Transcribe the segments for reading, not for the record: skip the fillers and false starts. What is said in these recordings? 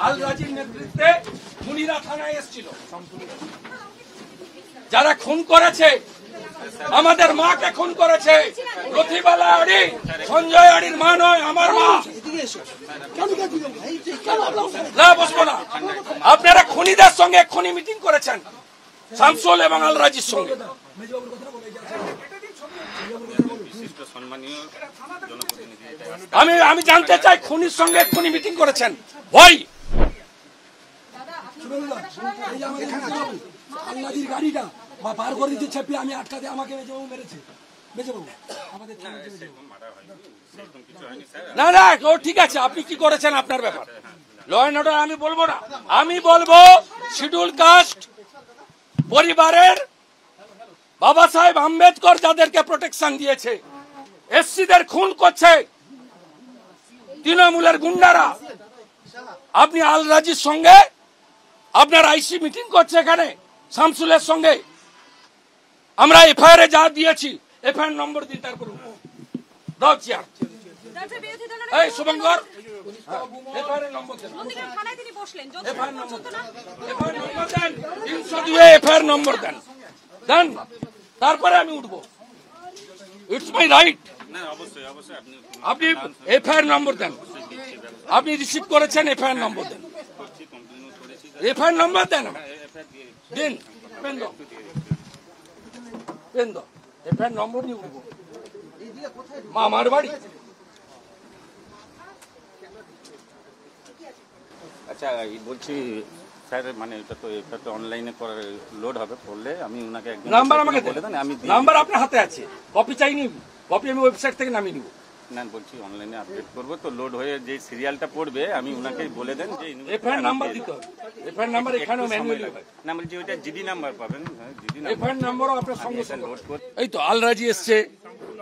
আল রাজির নেতৃত্বে খুনিরা থানায় এসেছিল। যারা খুন করেছে, আমাদের মাকে খুন করেছে, লতিফালা আড়ি, সঞ্জয় আড়ির মা নয়, আমার মা। না, বসবো না। আপনারা খুনিদের সঙ্গে খুনি মিটিং করেছেন, শামসুল এবং আল রাজির সঙ্গে। আমি জানতে চাই, খুনির সঙ্গে খুনি মিটিং করেছেন ভাই? আল্লাদির গাড়িটা বার করে দিতে চেপে আমি আটকাতে আমাকে মেরেছে। না না, ও ঠিক আছে, আপনি কি করেছেন আপনার ব্যাপার। ল অ্যান্ড অর্ডার আমি বলবো না। আমি বলবো শিডিউল কাস্ট পরিবারের বাবা সাহেব আম্বেদকর যাদেরকে প্রোটেকশন দিয়েছে, এসসিদের খুন করছে তৃণমূলের গুন্ডারা। আপনি আল রাজির সঙ্গে আপনার আইসি মিটিং করছে এখানে শামসুলের সঙ্গে। আমরা এফআইআর যা দিয়েছি, এফআইআর নম্বর দিন, তারপর দাও চেয়ার। এই শুভঙ্কর, এফআইআর নম্বর দেন, এফআইআর নম্বর দেন, এফআইআর নম্বর দেন, 302 এফআইআর নম্বর দেন, দেন, তারপরে আমি উঠবো। It's my right. আপনি এফআইআর নম্বর দেন, আপনি রিসিভ করেছেন, এফআইআর নম্বর দেন, এফআইআর নম্বর দেন, দিন, পেন দাও, পেন দাও, এফআইআর নম্বর নিয়ে উঠবো। মামার বাড়ি। আচ্ছা, বলছি স্যার, মানে এটা তো অনলাইনে লোড হবে, পড়লে আমি ওনাকে একদম নাম্বার আমাকে বলে দেন। আমি নাম্বার আপনার হাতে আছে, কপি চাইনি, কপি আমি ওয়েবসাইট থেকে নামিয়ে নিব। না, বলছি অনলাইনে আপডেট করবো তো, লোড হয়ে যে সিরিয়ালটা পড়বে আমি ওনাকে বলে দেন যে এফআইআর নাম্বার দিতে হবে। এফআইআর নাম্বার এখানেও ম্যানুয়ালি হয় না, বলছি ওইটা জিডি নাম্বার পাবেন। এফআইআর নাম্বারও আপনার সঙ্গে সঙ্গে লোড করে। এই তো আল রাজি এসছে,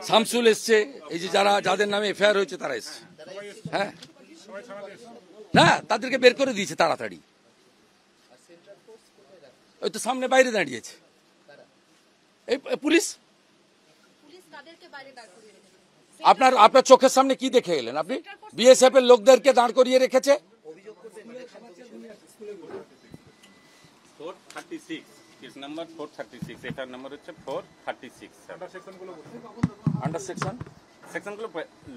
শামসুল এসছে, এই যে যাদের নামে এফআইআর হয়েছে তারা এসছে। হ্যাঁ, না, তাদেরকে বের করে দিয়েছে তাড়াতাড়ি। ওই তো সামনে বাইরে দাঁড়িয়েছে এই পুলিশ। আপনার চোখের সামনে কি দেখে গেলেন আপনি? বিএসএফ এর লোকদেরকে দাঁড় করিয়ে রেখেছে। 436 নাম্বার 436, এটার নাম্বার হচ্ছে 436। আন্ডার সেকশনগুলো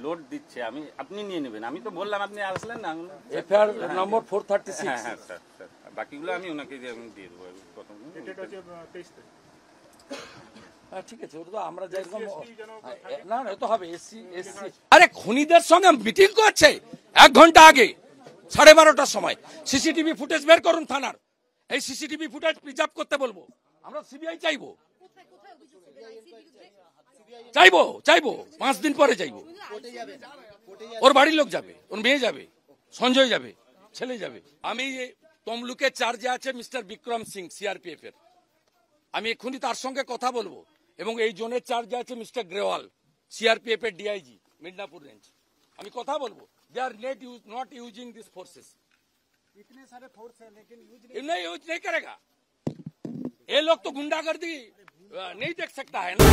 লোড দিচ্ছে, আপনি নিয়ে নেবেন। আমি তো বললাম, আপনি আসলেন না। এফআইআর নম্বর 436। হ্যাঁ হ্যাঁ স্যার, বাকিগুলো আমি ওনাকে দিয়ে দেবো। হ্যাঁ, ঠিক আছে, ওটা তো আমরা যেরকম না না, তো হবে এসসি। আরে খুনিদের সঙ্গে মিটিং করছে 1 ঘন্টা আগে, 12:30টার সময়। সিসিটিভি ফুটেজ বের করুন থানার। এই সিসিটিভি ফুটেজ প্রিজার্ভ করতে বলবো। আমরা সিবিআই চাইবো, 5 দিন পরে চাইবো। ওর বাড়ির লোক যাবে, ওর মেয়ে যাবে, সঞ্জয় যাবে, ছেলে যাবে। আমি তমলুকের চার্জে আছে মিস্টার বিক্রম সিং, সিআরপিএফ এর। আমি এক্ষুনি তার সঙ্গে কথা বলবো। এবং এই জোনের চার্জে আছে মিস্টার গ্রেওয়াল, সিআরপিএফ এর ডিআইজি, মিদনাপুর রেঞ্জ। আমি কথা বলবো। দে আর नॉट यूजिंग दिस फोर्सेस। इतने सारे फोर्स है लेकिन यूज नहीं करेगा। ये लोग तो गुंडागर्दी नहीं देख सकता है ना।